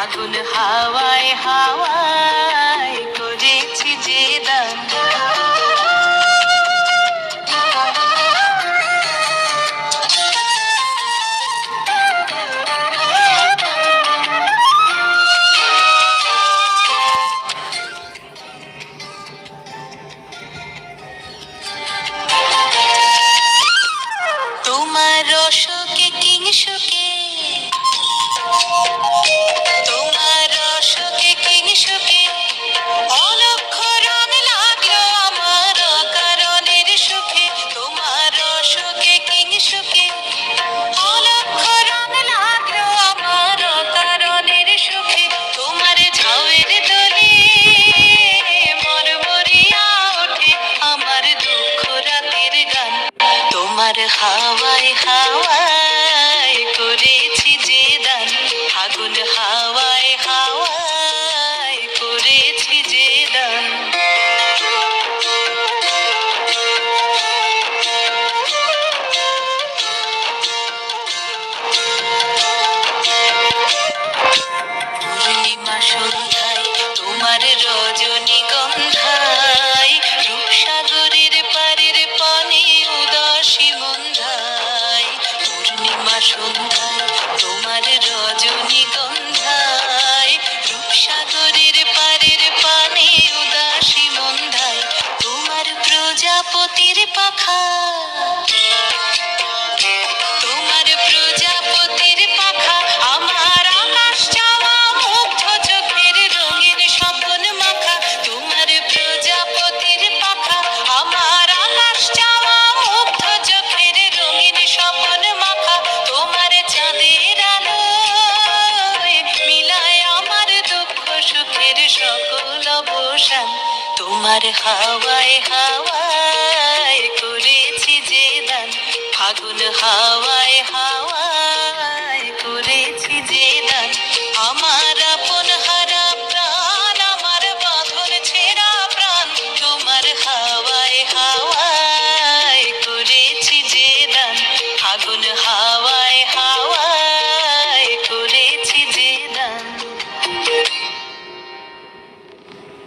আগুন হাওয়ায় হাওয়ায় করেছি যে দান। তোমার অশোকে কিংসুকে, তোমার অশোকে কিংসুকে অলক্ষ রং লাগলো আমার অকারণের সুখে। তোমার অশোকে কিংসুকে অলক্ষ রং লাগলো আমার অকারণের সুখে। তোমার ঝাউয়ের দোলে মরমরিয়া ওঠে আমার দুঃখ রাতের গান। তোমার হাওয়ায় হাওয়ায় করেছি যে দান। আগুন হাওয়ায় হাওয়ায় করেছি যে দান। পূর্ণিমা সন্ধ্যায় তোমার রজনীগন্ধায় রূপসাগরের পারের পানে উদাসী মন্ধায়। পূর্ণিমা সন্ধ্যায় তোমার রজনীগন্ধায় রূপসাগরের পারের পানে উদাসী মন্ধায়। তোমার প্রজাপতির পাখা, তোমার প্রজাপতির পাখা আমার আকাশ চাওয়া মুগ্ধ চোখের রঙিন স্বপ্ন মাখা। তোমার প্রজাপতির পাখা আমার আকাশ চাওয়া মুগ্ধ চোখের রঙিন স্বপ্ন মাখা। তোমার চাঁদের আলোয় মিলায় আমার দুঃখ সুখের সকল অবসান। তোমার হাওয়ায় হাওয়ায়